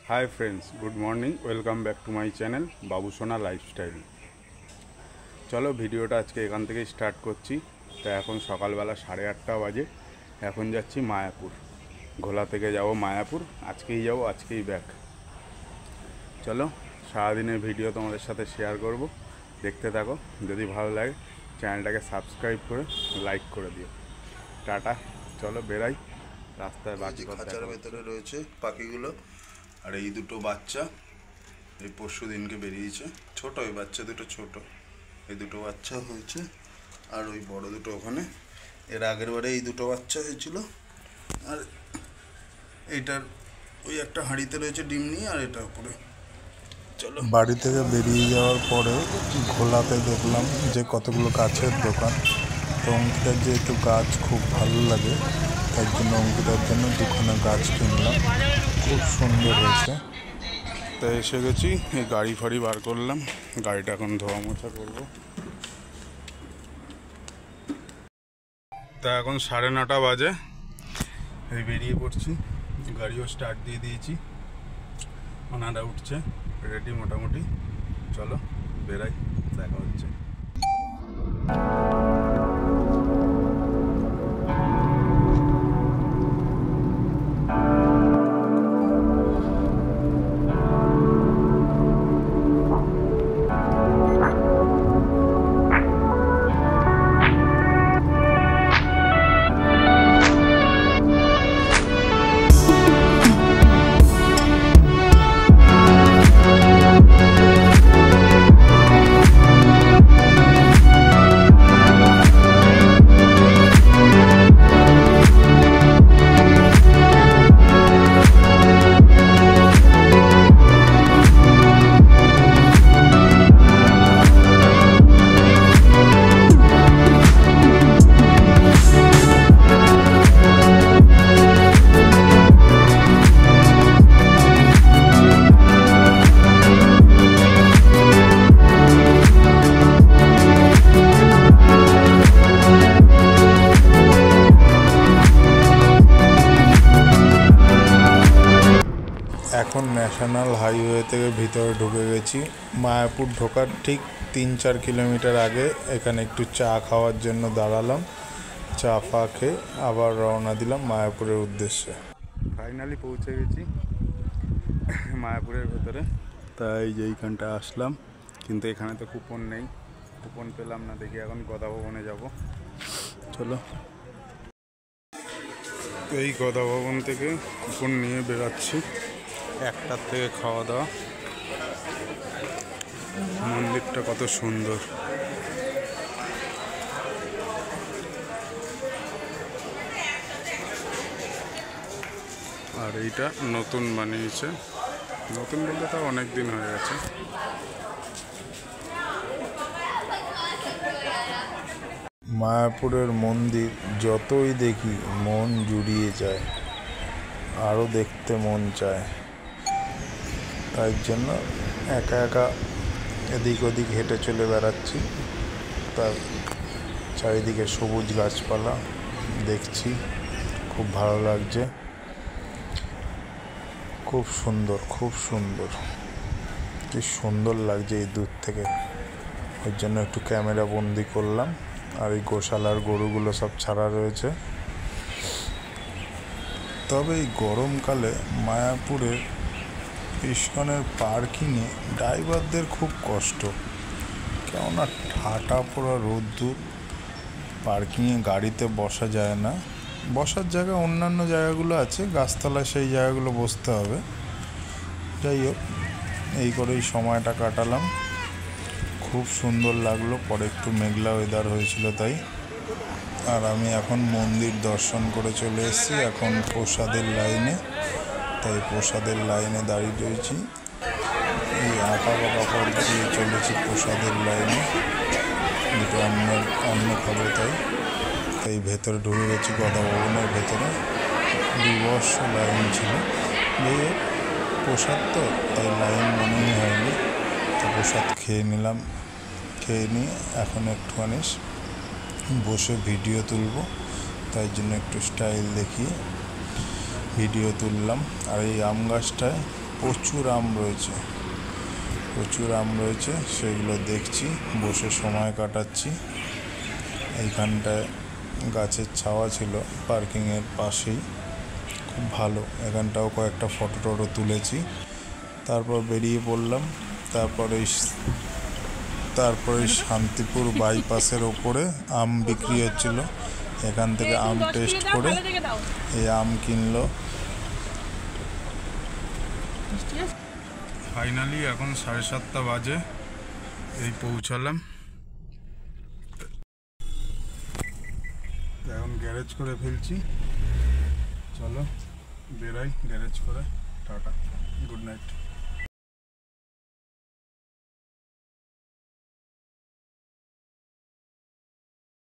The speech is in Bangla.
Hi friends, good morning. Welcome back to my channel Babusona lifestyle. चलो ভিডিওটা আজকে এখান থেকে স্টার্ট করছি। তো এখন সকালবেলা 8:30 বাজে। এখন যাচ্ছি মায়াপুর। ঘোলা থেকে যাব মায়াপুর। আজকেই যাব, আজকেই ব্যাক। চলো সারাদিনের ভিডিও তোমাদের সাথে শেয়ার করব, দেখতে থাকো। যদি ভালো লাগে চ্যানেলটাকে সাবস্ক্রাইব করে লাইক করে দিও। টাটা, চলো বেরাই। রাস্তায় বাকি খাঁচার ভেতরে রয়েছে পাখিগুলো। আর এই দুটো বাচ্চা এই পরশু দিনকে বেরিয়েছে। ছোট ওই বাচ্চা দুটো ছোট, এই দুটো বাচ্চা হয়েছে। আর ওই বড় দুটো ওখানে, এর আগের বারে এই দুটো বাচ্চা হয়েছিল। আর এইটার ওই একটা হাঁড়িতে রয়েছে ডিম নিয়ে, আর এটা উপরে। চলো, বাড়ি থেকে বেরিয়ে যাওয়ার পরে ঘোলাতে দেখলাম যে কতগুলো গাছের দোকান। তো অঙ্কিতার যেহেতু গাছ খুব ভালো লাগে, তার জন্য অঙ্কিতার জন্য দুখানা গাছ কিনলাম। খুব সুন্দর হয়েছে। তো এসে গেছি, এই গাড়ি ফাড়ি বার করলাম। গাড়িটা এখন ধোয়া মোছা করবো। তা এখন 9:30 বাজে। এই বেরিয়ে পড়ছি। গাড়িও স্টার্ট দিয়ে দিয়েছি, ওনারা উঠছে, রেডি মোটামুটি। চলো বেরাই, দেখা হচ্ছে। এখন ন্যাশনাল হাইওয়ে থেকে ভিতরে ঢুকে গেছি। মায়াপুর ঢোকার ঠিক 3-4 কিলোমিটার আগে এখানে একটু চা খাওয়ার জন্য দাঁড়ালাম। চা ফা খেয়ে আবার রওনা দিলাম মায়াপুরের উদ্দেশ্যে। ফাইনালি পৌঁছে গেছি মায়াপুরের ভেতরে। তাই যে এইখানটা আসলাম, কিন্তু এখানে তো কুপন নেই, কুপন পেলাম না। দেখি এখন গদা ভবনে যাব। চলো, এই গদা ভবন থেকে কুপন নিয়ে বেরাচ্ছি। 1টার থেকে খাওয়া দাওয়া। মন্দিরটা কত সুন্দর। আর এইটা নতুন বানিয়েছে, নতুন বলতে তাও অনেক দিন হয়ে গেছে। মায়াপুরের মন্দির যতই দেখি মন জুড়িয়ে যায়, আরও দেখতে মন চায়। তাই জন্য একা একা এদিক ওদিক হেঁটে চলে বেড়াচ্ছি। তার চারিদিকে সবুজ গাছপালা দেখছি, খুব ভালো লাগছে। খুব সুন্দর, খুব সুন্দর, কি সুন্দর লাগছে এই দূর থেকে। ওই জন্য একটু ক্যামেরা বন্দি করলাম। আর এই গোশালার গরুগুলো সব ছাড়া রয়েছে। তবে এই গরমকালে মায়াপুরের ইস্কনের পার্কিংয়ে ড্রাইভারদের খুব কষ্ট। কেননা ঠাটা পড়া রোদ্দুর, পার্কিংয়ে গাড়িতে বসা যায় না। বসার জায়গা অন্যান্য জায়গাগুলো আছে, গাছতলায় সেই জায়গাগুলো বসতে হবে। যাই হোক, এই করেই সময়টা কাটালাম। খুব সুন্দর লাগলো। পরে একটু মেঘলা ওয়েদার হয়েছিল তাই। আর আমি এখন মন্দির দর্শন করে চলে এসেছি এখন প্রসাদের লাইনে। তাই প্রসাদের লাইনে দাঁড়িয়ে রয়েছি। এই আঁকা বাঁকা পথ দিয়ে চলেছি প্রসাদের লাইনে। দুটো অন্ন খাবো তাই ভেতরে ঢুকে গেছি গদা ভবনের ভেতরে। বিবর্ষ লাইন ছিল। যাই হোক, প্রসাদ তো তাই লাইন মনেই হয়নি। তো প্রসাদ খেয়ে নিলাম। খেয়ে নিয়ে এখন একটুখানি বসে ভিডিও তুলব, তাই জন্য একটু স্টাইল দেখিয়ে ভিডিও তুললাম। আর এই আম গাছটায় প্রচুর আম রয়েছে, সেগুলো দেখছি, বসে সময় কাটাচ্ছি। এইখানটায় গাছের ছাওয়া ছিল পার্কিংয়ের পাশেই, খুব ভালো। এখানটাও কয়েকটা ফটো টটো তুলেছি, তারপর বেরিয়ে পড়লাম। তারপরে শান্তিপুর বাইপাসের ওপরে আম বিক্রি হচ্ছিল, এখান থেকে আম টেস্ট করে এই আম কিনলো। ফাইনালি এখন 7:30 বাজে, এই পৌঁছালাম। এখন গ্যারেজ করে ফেলছি, চলো বেরাই গ্যারেজ করে। Tata, good night.